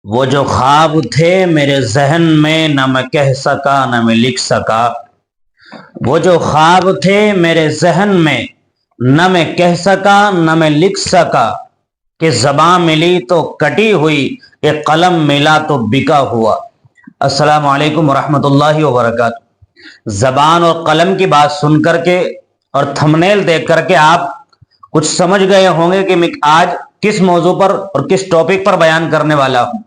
وہ جو خواب تھے میرے ذہن میں نہ میں کہہ سکا نہ میں لکھ سکا۔ وہ جو خواب تھے میرے ذہن میں نہ میں کہہ سکا نہ میں لکھ سکا، کہ زباں ملی تو کٹی ہوئی، ایک قلم ملا تو بکا ہوا۔ السلام علیکم ورحمۃ اللہ وبرکاتہ۔ زبان اور قلم کی بات سن کر کے اور تھمنیل دیکھ کر کے آپ کچھ سمجھ گئے ہوں گے کہ میں آج کس موضوع پر اور کس ٹاپک پر بیان کرنے والا ہوں۔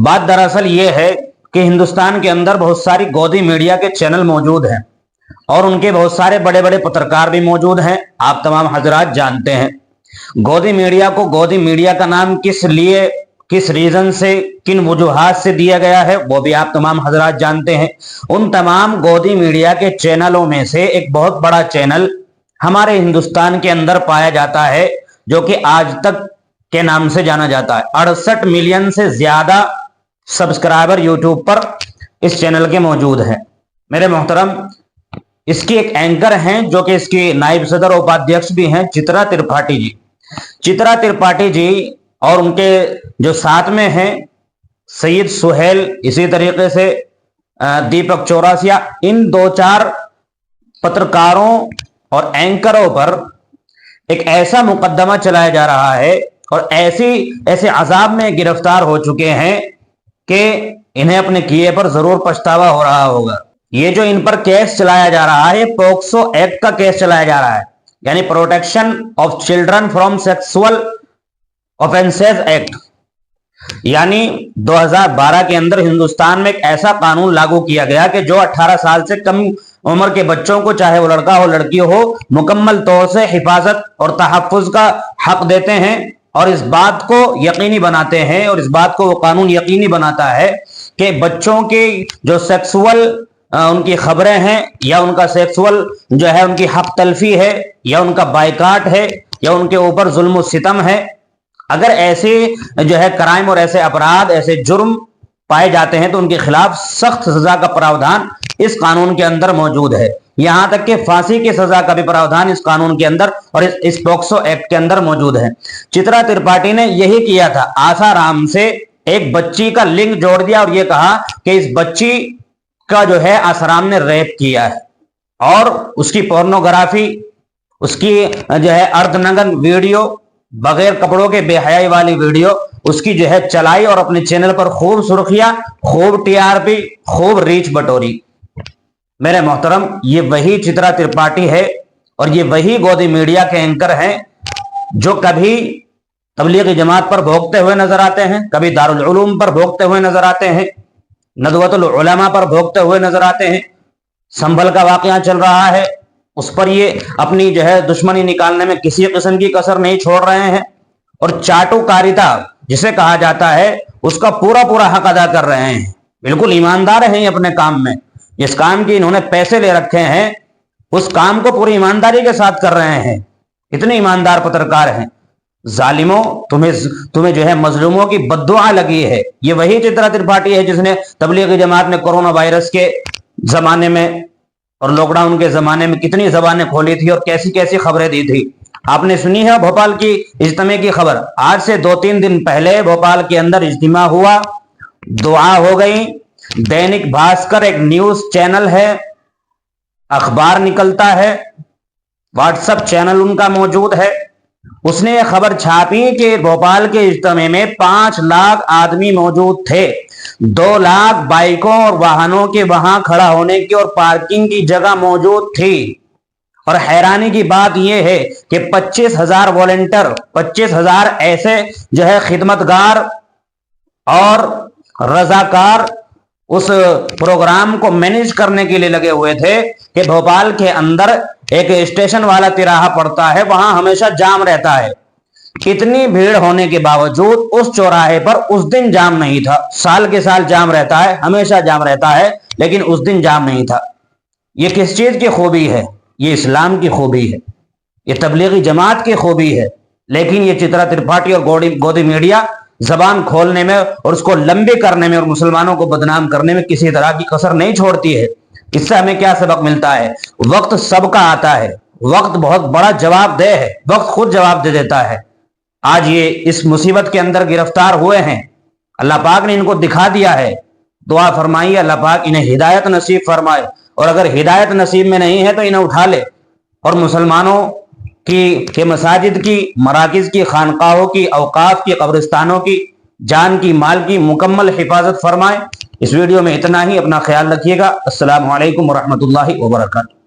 بات دراصل یہ ہے کہ ہندوستان کے اندر بہت ساری گودی میڈیا کے چینل موجود ہیں اور ان کے بہت سارے بڑے بڑے پترکار بھی موجود ہیں، آپ تمام حضرات جانتے ہیں۔ گودی میڈیا کو گودی میڈیا کا نام کس لیے، کس ریزن سے، کن وجوہات سے دیا گیا ہے وہ بھی آپ تمام حضرات جانتے ہیں۔ ان تمام گودی میڈیا کے چینلوں میں سے ایک بہت بڑا چینل ہمارے ہندوستان کے اندر پایا جاتا ہے جو کہ آج تک کے نام سے جانا جاتا ہے۔ 68 ملین سے زیادہ سبسکرائبر یوٹیوب پر اس چینل کے موجود ہیں۔ میرے محترم، اس کی ایک اینکر ہیں جو کہ اس کی نائب صدر اور اپادھیکش بھی ہیں، چترا ترپاٹھی جی۔ چترا ترپاٹھی جی اور ان کے جو ساتھ میں ہیں سید سہیل، اسی طریقے سے دیپک چوراسیا، ان دو چار پترکاروں اور اینکروں پر ایک ایسا مقدمہ چلایا جا رہا ہے اور ایسے عذاب میں گرفتار ہو چکے ہیں کہ انہیں اپنے کیے پر ضرور پچھتاوا ہو رہا ہوگا۔ یہ جو ان پر کیس چلایا جا رہا ہے، پوکسو ایکٹ کا کیس چلایا جا رہا ہے، یعنی protection of children from sexual offences act. یعنی 2012 کے اندر ہندوستان میں ایک ایسا قانون لاگو کیا گیا کہ جو 18 سال سے کم عمر کے بچوں کو، چاہے وہ لڑکا ہو لڑکی ہو، مکمل طور سے حفاظت اور تحفظ کا حق دیتے ہیں اور اس بات کو یقینی بناتے ہیں، اور اس بات کو وہ قانون یقینی بناتا ہے کہ بچوں کے جو سیکسول ان کی خبریں ہیں یا ان کا سیکسول جو ہے ان کی حق تلفی ہے یا ان کا بائیکاٹ ہے یا ان کے اوپر ظلم و ستم ہے، اگر ایسے جو ہے کرائم اور ایسے اپرادھ، ایسے جرم پائے جاتے ہیں تو ان کے خلاف سخت سزا کا پراودھان اس قانون کے اندر موجود ہے۔ یہاں تک کہ پھانسی کی سزا کا بھی پراودھان اس قانون کے اندر اور اس پوکسو ایکٹ کے اندر موجود ہے۔ چترا ترپاٹھی نے یہی کیا تھا، آسارام سے ایک بچی کا لنک جوڑ دیا اور یہ کہا کہ اس بچی کا جو ہے آسارام نے ریپ کیا ہے، اور اس کی پورنوگرافی، اس کی جو ہے اردنگن ویڈیو، بغیر کپڑوں کے بے حیائی والی ویڈیو اس کی جو ہے چلائی اور اپنے چینل پر خوب سرخیاں، خوب ٹی آر پی، خوب ریچ بٹوری۔ میرے محترم، یہ وہی چترا ترپاٹھی ہے اور یہ وہی گودی میڈیا کے اینکر ہیں جو کبھی تبلیغی جماعت پر بھوکتے ہوئے نظر آتے ہیں، کبھی دارالعلوم پر بھوکتے ہوئے نظر آتے ہیں، ندوۃ العلماء پر بھوکتے ہوئے نظر آتے ہیں۔ سنبھل کا واقعہ چل رہا ہے، اس پر یہ اپنی جو ہے دشمنی نکالنے میں کسی قسم کی کسر نہیں چھوڑ رہے ہیں، اور چاٹو کاریتا جسے کہا جاتا ہے اس کا پورا پورا حق ادا کر رہے ہیں۔ بالکل ایماندار ہیں اپنے کام میں، جس کام کی انہوں نے پیسے لے رکھے ہیں اس کام کو پوری ایمانداری کے ساتھ کر رہے ہیں۔ اتنے ایماندار پترکار ہیں۔ ظالموں، تمہیں جو ہے مظلوموں کی بددعا لگی ہے۔ یہ وہی چترا ترپاٹھی ہے جس نے تبلیغی جماعت میں کورونا وائرس کے زمانے میں اور لاک ڈاؤن کے زمانے میں کتنی زبانیں کھولی تھی اور کیسی کیسی خبریں دی تھی۔ آپ نے سنی ہے بھوپال کی اجتماع کی خبر؟ آج سے 2-3 دن پہلے بھوپال کے اندر اجتماع ہوا، دعا ہو گئی۔ دینک بھاسکر ایک نیوز چینل ہے، اخبار نکلتا ہے، واٹس ایپ چینل ان کا موجود ہے، اس نے یہ خبر چھاپی کہ بھوپال کے اجتماع میں 5 لاکھ آدمی موجود تھے، 2 لاکھ بائکوں اور واہنوں کے وہاں کھڑا ہونے کی اور پارکنگ کی جگہ موجود تھی، اور حیرانی کی بات یہ ہے کہ 25,000 والنٹر، 25,000 ایسے جو ہے خدمتگار اور رضاکار اس پروگرام کو مینیج کرنے کے لیے لگے ہوئے تھے کہ بھوپال کے اندر ایک اسٹیشن والا تراہا پڑتا ہے، وہاں ہمیشہ جام رہتا ہے۔ اتنی بھیڑ ہونے کے باوجود اس چوراہے پر اس دن جام نہیں تھا۔ سال کے سال جام رہتا ہے، ہمیشہ جام رہتا ہے، لیکن اس دن جام نہیں تھا۔ یہ کس چیز کی خوبی ہے؟ یہ اسلام کی خوبی ہے، یہ تبلیغی جماعت کی خوبی ہے۔ لیکن یہ چترا ترپاٹھی اور گودی میڈیا زبان کھولنے میں اور اس کو لمبی کرنے میں اور مسلمانوں کو بدنام کرنے میں کسی طرح کی کسر نہیں چھوڑتی ہے۔ اس سے ہمیں کیا سبق ملتا ہے؟ وقت سب کا آتا ہے، وقت بہت بڑا جواب دہ ہے، وقت خود جواب دے دیتا ہے۔ آج یہ اس مصیبت کے اندر گرفتار ہوئے ہیں اللہ پاک نے ان کو دکھا دیا ہے، دعا فرمائیے اللہ پاک انہیں ہدایت نصیب فرمائے، اور اگر ہدایت نصیب میں نہیں ہے تو انہیں اٹھا لے اور مسلمانوں کی مساجد کی، مراکز کی، خانقاہوں کی، اوقاف کی، قبرستانوں کی، جان کی، مال کی مکمل حفاظت فرمائے۔ اس ویڈیو میں اتنا ہی، اپنا خیال رکھیے گا۔ السلام علیکم ورحمۃ اللہ وبرکاتہ۔